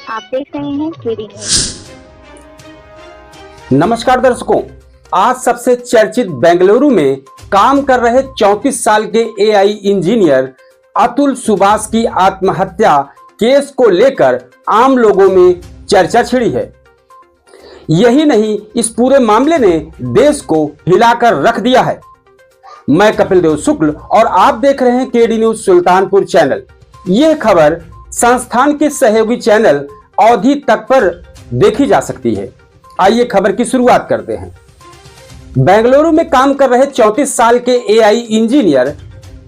आप देख रहे हैं केडी न्यूज। नमस्कार दर्शकों, आज सबसे चर्चित बेंगलुरु में काम कर रहे 34 साल के एआई इंजीनियर अतुल सुभाष की आत्महत्या केस को लेकर आम लोगों में चर्चा छिड़ी है। यही नहीं, इस पूरे मामले ने देश को हिलाकर रख दिया है। मैं कपिल देव शुक्ल और आप देख रहे हैं केडी न्यूज सुल्तानपुर चैनल। यह खबर संस्थान के सहयोगी चैनल अवधि तक पर देखी जा सकती है। आइए खबर की शुरुआत करते हैं। बेंगलुरु में काम कर रहे 34 साल के एआई इंजीनियर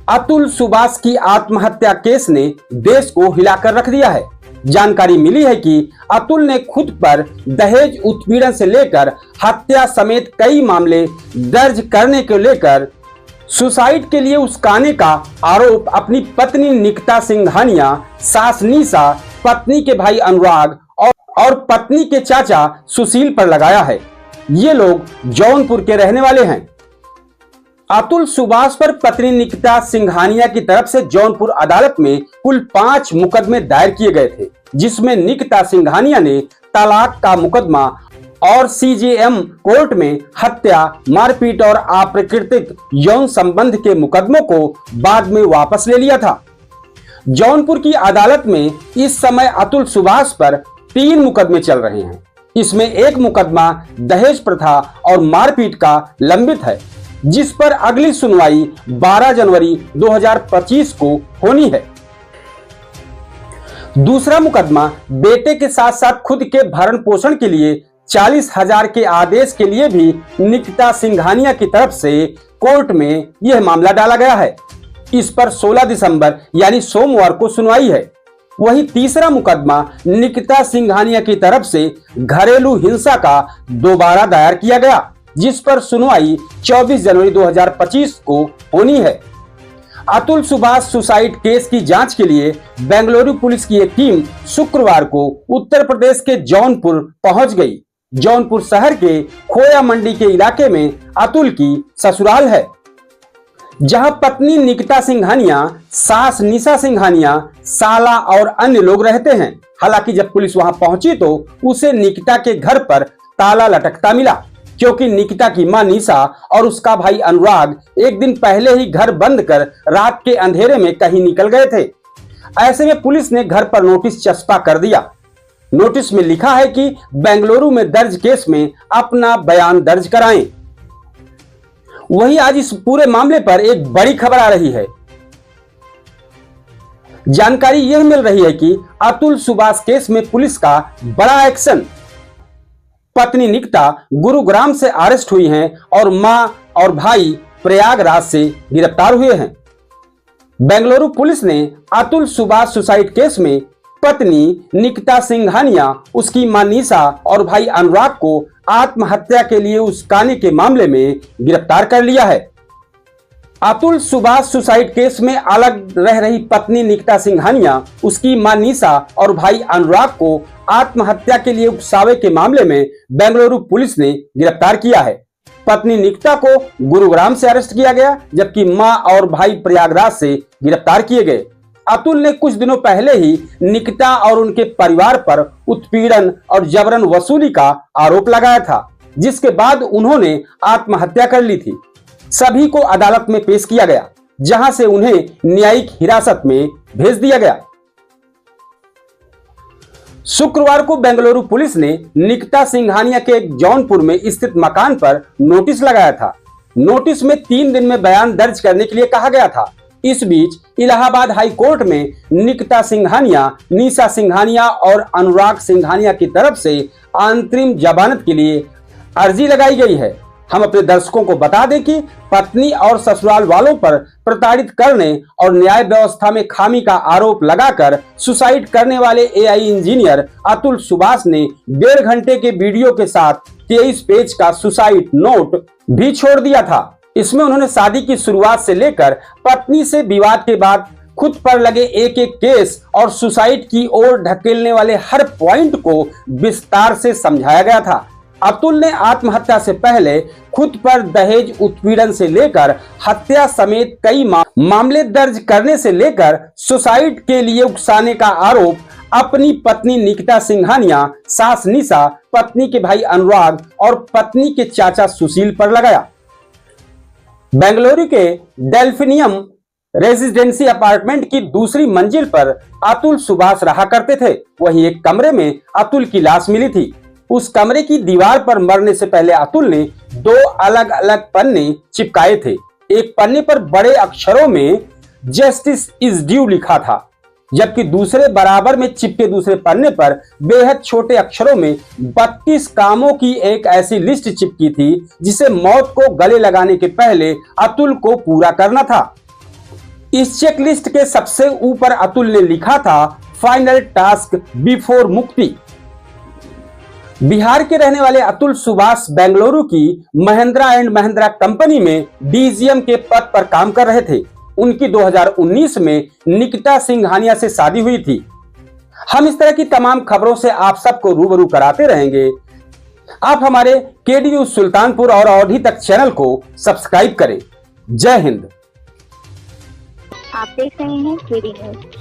अतुल सुभाष की आत्महत्या केस ने देश को हिलाकर रख दिया है। जानकारी मिली है कि अतुल ने खुद पर दहेज उत्पीड़न से लेकर हत्या समेत कई मामले दर्ज करने को लेकर सुसाइड के लिए उकसाने का आरोप अपनी पत्नी निकिता सिंघानिया, सास निशा, पत्नी के भाई अनुराग और पत्नी के चाचा सुशील पर लगाया है। ये लोग जौनपुर के रहने वाले हैं। अतुल सुभाष पर पत्नी निकिता सिंघानिया की तरफ से जौनपुर अदालत में कुल 5 मुकदमे दायर किए गए थे, जिसमें निकिता सिंघानिया ने तलाक का मुकदमा और सीजेएम कोर्ट में हत्या, मारपीट और अप्राकृतिक यौन संबंध के मुकदमों को बाद में वापस ले लिया था। जौनपुर की अदालत में इस समय अतुल सुभाष पर 3 मुकदमे चल रहे हैं। इसमें एक मुकदमा दहेज प्रथा और मारपीट का लंबित है, जिस पर अगली सुनवाई 12 जनवरी 2025 को होनी है। दूसरा मुकदमा बेटे के साथ साथ खुद के भरण पोषण के लिए 40,000 के आदेश के लिए भी निकिता सिंघानिया की तरफ से कोर्ट में यह मामला डाला गया है। इस पर 16 दिसंबर यानी सोमवार को सुनवाई है। वही तीसरा मुकदमा निकिता सिंघानिया की तरफ से घरेलू हिंसा का दोबारा दायर किया गया, जिस पर सुनवाई 24 जनवरी 2025 को होनी है। अतुल सुभाष सुसाइड केस की जांच के लिए बेंगलुरु पुलिस की एक टीम शुक्रवार को उत्तर प्रदेश के जौनपुर पहुंच गई। जौनपुर शहर के खोया मंडी के इलाके में अतुल की ससुराल है, जहां पत्नी निकिता सिंघानिया, सास निशा सिंघानिया, साला और अन्य लोग रहते हैं। हालांकि जब पुलिस वहां पहुंची तो उसे निकिता के घर पर ताला लटकता मिला, क्योंकि निकिता की मां निशा और उसका भाई अनुराग एक दिन पहले ही घर बंद कर रात के अंधेरे में कहीं निकल गए थे। ऐसे में पुलिस ने घर पर नोटिस चस्पा कर दिया। नोटिस में लिखा है कि बेंगलुरु में दर्ज केस में अपना बयान दर्ज कराएं। वहीं आज इस पूरे मामले पर एक बड़ी खबर आ रही है। जानकारी यह मिल रही है कि अतुल सुभाष केस में पुलिस का बड़ा एक्शन। पत्नी निकिता गुरुग्राम से अरेस्ट हुई हैं और मां और भाई प्रयागराज से गिरफ्तार हुए हैं। बेंगलुरु पुलिस ने अतुल सुभाष सुसाइड केस में पत्नी निकिता सिंघानिया, उसकी मां निशा और भाई अनुराग को आत्महत्या के लिए उकसाने के मामले में गिरफ्तार कर लिया है। अतुल सुभाष सुसाइड केस में अलग रह रही पत्नी निकिता सिंघानिया, उसकी मां निशा और भाई अनुराग को आत्महत्या के लिए उकसावे के मामले में बेंगलुरु पुलिस ने गिरफ्तार किया है। पत्नी निकिता को गुरुग्राम से अरेस्ट किया गया, जबकि मां और भाई प्रयागराज से गिरफ्तार किए गए। अतुल ने कुछ दिनों पहले ही निकिता और उनके परिवार पर उत्पीड़न और जबरन वसूली का आरोप लगाया था, जिसके बाद उन्होंने आत्महत्या कर ली थी। सभी को अदालत में पेश किया गया, जहां से उन्हें न्यायिक हिरासत में भेज दिया गया। शुक्रवार को बेंगलुरु पुलिस ने निकिता सिंघानिया के एक जौनपुर में स्थित मकान पर नोटिस लगाया था। नोटिस में 3 दिन में बयान दर्ज करने के लिए कहा गया था। इस बीच इलाहाबाद हाई कोर्ट में निकिता सिंघानिया, निशा सिंघानिया और अनुराग सिंघानिया की तरफ से अंतरिम जमानत के लिए अर्जी लगाई गई है। हम अपने दर्शकों को बता दें कि पत्नी और ससुराल वालों पर प्रताड़ित करने और न्याय व्यवस्था में खामी का आरोप लगाकर सुसाइड करने वाले एआई इंजीनियर अतुल सुभाष ने 1.5 घंटे के वीडियो के साथ 23 पेज का सुसाइड नोट भी छोड़ दिया था। इसमें उन्होंने शादी की शुरुआत से लेकर पत्नी से विवाद के बाद खुद पर लगे एक एक केस और सुसाइड की ओर ढकेलने वाले हर पॉइंट को विस्तार से समझाया गया था। अतुल ने आत्महत्या से पहले खुद पर दहेज उत्पीड़न से लेकर हत्या समेत कई मामले दर्ज करने से लेकर सुसाइड के लिए उकसाने का आरोप अपनी पत्नी निकिता सिंघानिया, सास निशा, पत्नी के भाई अनुराग और पत्नी के चाचा सुशील पर लगाया। बेंगलुरु के डेल्फिनियम रेजिडेंसी अपार्टमेंट की दूसरी मंजिल पर अतुल सुभाष रहा करते थे। वहीं एक कमरे में अतुल की लाश मिली थी। उस कमरे की दीवार पर मरने से पहले अतुल ने 2 अलग अलग पन्ने चिपकाए थे। एक पन्ने पर बड़े अक्षरों में जस्टिस इज ड्यू लिखा था, जबकि दूसरे बराबर में चिपके दूसरे पन्ने पर बेहद छोटे अक्षरों में 32 कामों की एक ऐसी लिस्ट चिपकी थी जिसे मौत को गले लगाने के पहले अतुल को पूरा करना था। इस चेकलिस्ट के सबसे ऊपर अतुल ने लिखा था, फाइनल टास्क बिफोर मुक्ति। बिहार के रहने वाले अतुल सुभाष बेंगलुरु की महिंद्रा एंड महिंद्रा कंपनी में डीजीएम के पद पर काम कर रहे थे। उनकी 2019 में निकिता सिंघानिया से शादी हुई थी। हम इस तरह की तमाम खबरों से आप सबको रूबरू कराते रहेंगे। आप हमारे केडी न्यूज सुल्तानपुर और अवधी तक चैनल को सब्सक्राइब करें। जय हिंद। आप देख रहे हैं केडी न्यूज।